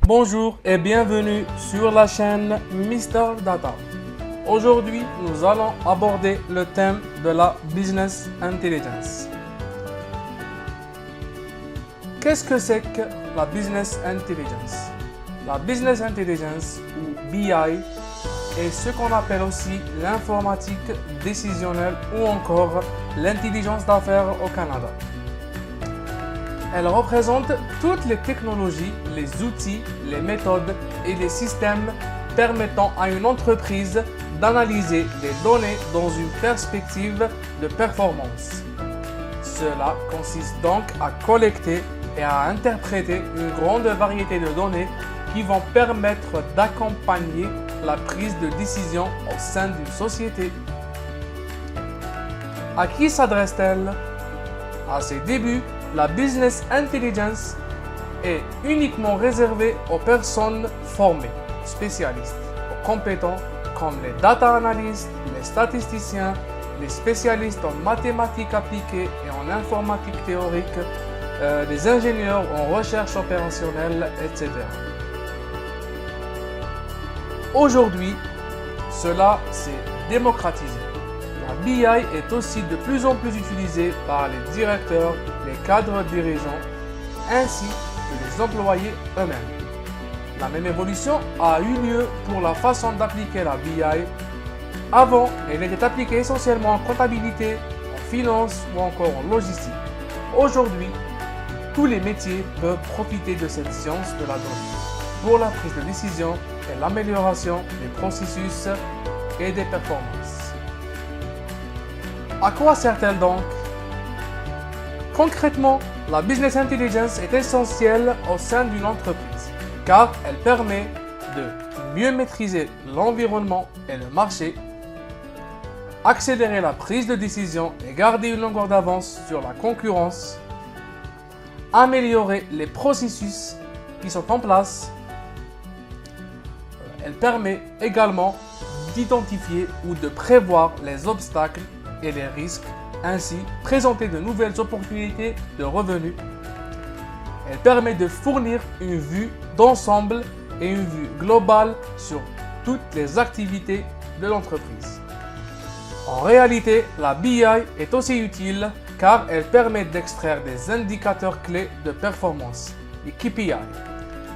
Bonjour et bienvenue sur la chaîne Mister Data. Aujourd'hui, nous allons aborder le thème de la Business Intelligence. Qu'est-ce que c'est que la Business Intelligence? La Business Intelligence, ou BI, est ce qu'on appelle aussi l'informatique décisionnelle ou encore l'intelligence d'affaires au Canada. Elle représente toutes les technologies, les outils, les méthodes et les systèmes permettant à une entreprise d'analyser des données dans une perspective de performance. Cela consiste donc à collecter et à interpréter une grande variété de données qui vont permettre d'accompagner la prise de décision au sein d'une société. À qui s'adresse-t-elle? À ses débuts, la Business Intelligence est uniquement réservée aux personnes formées, spécialistes, aux compétents comme les data analysts, les statisticiens, les spécialistes en mathématiques appliquées et en informatique théorique, les ingénieurs en recherche opérationnelle, etc. Aujourd'hui, cela s'est démocratisé. La BI est aussi de plus en plus utilisée par les directeurs, les cadres dirigeants, ainsi que les employés eux-mêmes. La même évolution a eu lieu pour la façon d'appliquer la BI. Avant, elle était appliquée essentiellement en comptabilité, en finance ou encore en logistique. Aujourd'hui, tous les métiers peuvent profiter de cette science de la donnée pour la prise de décision et l'amélioration des processus et des performances. À quoi sert-elle donc? Concrètement, la Business Intelligence est essentielle au sein d'une entreprise car elle permet de mieux maîtriser l'environnement et le marché, accélérer la prise de décision et garder une longueur d'avance sur la concurrence, améliorer les processus qui sont en place. Elle permet également d'identifier ou de prévoir les obstacles et les risques, ainsi présenter de nouvelles opportunités de revenus. Elle permet de fournir une vue d'ensemble et une vue globale sur toutes les activités de l'entreprise. En réalité, la BI est aussi utile car elle permet d'extraire des indicateurs clés de performance, les KPI.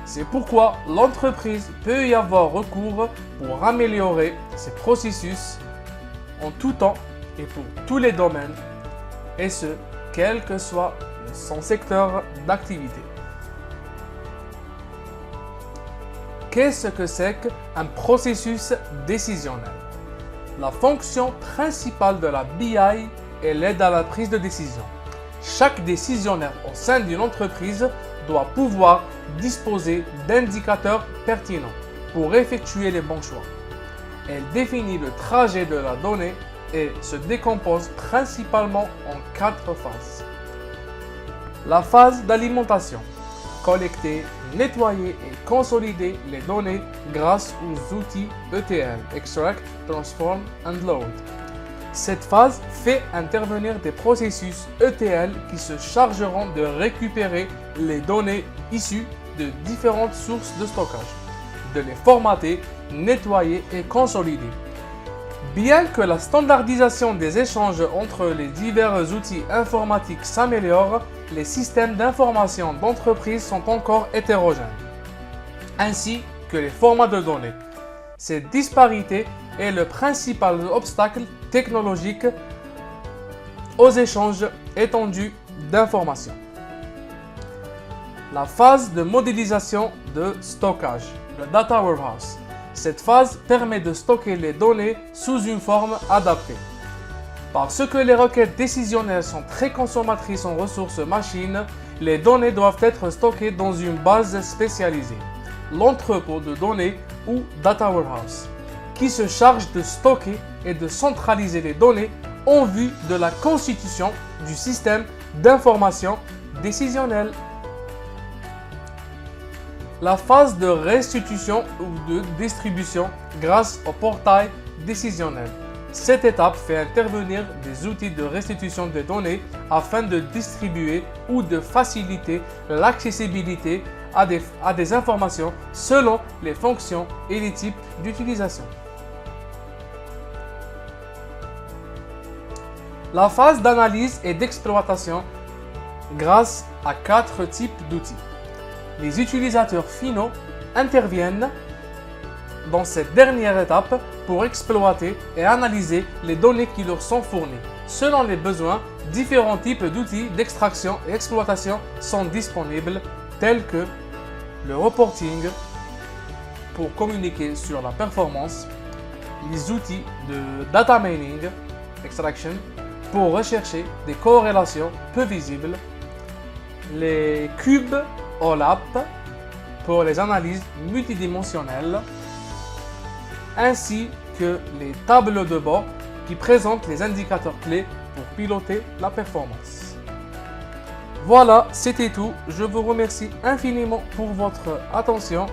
C'est pourquoi l'entreprise peut y avoir recours pour améliorer ses processus en tout temps et pour tous les domaines, et ce, quel que soit son secteur d'activité. Qu'est-ce que c'est qu'un processus décisionnel? La fonction principale de la BI est l'aide à la prise de décision. Chaque décisionnaire au sein d'une entreprise doit pouvoir disposer d'indicateurs pertinents pour effectuer les bons choix. Elle définit le trajet de la donnée et se décompose principalement en 4 phases. La phase d'alimentation. Collecter, nettoyer et consolider les données grâce aux outils ETL, Extract, Transform and Load. Cette phase fait intervenir des processus ETL qui se chargeront de récupérer les données issues de différentes sources de stockage, de les formater, nettoyer et consolider. Bien que la standardisation des échanges entre les divers outils informatiques s'améliore, les systèmes d'information d'entreprise sont encore hétérogènes, ainsi que les formats de données. Cette disparité est le principal obstacle technologique aux échanges étendus d'informations. La phase de modélisation de stockage, le Data Warehouse. Cette phase permet de stocker les données sous une forme adaptée. Parce que les requêtes décisionnelles sont très consommatrices en ressources machines, les données doivent être stockées dans une base spécialisée, l'entrepôt de données ou Data Warehouse, qui se charge de stocker et de centraliser les données en vue de la constitution du système d'information décisionnelle. La phase de restitution ou de distribution grâce au portail décisionnel. Cette étape fait intervenir des outils de restitution des données afin de distribuer ou de faciliter l'accessibilité à des informations selon les fonctions et les types d'utilisation. La phase d'analyse et d'exploitation grâce à 4 types d'outils. Les utilisateurs finaux interviennent dans cette dernière étape pour exploiter et analyser les données qui leur sont fournies. Selon les besoins, différents types d'outils d'extraction et d'exploitation sont disponibles, tels que le reporting pour communiquer sur la performance, les outils de data mining, extraction, pour rechercher des corrélations peu visibles, les cubes OLAP pour les analyses multidimensionnelles, ainsi que les tableaux de bord qui présentent les indicateurs clés pour piloter la performance. Voilà, c'était tout. Je vous remercie infiniment pour votre attention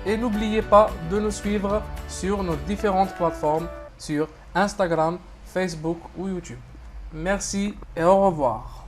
et n'oubliez pas de nous suivre sur nos différentes plateformes sur Instagram, Facebook ou YouTube. Merci et au revoir.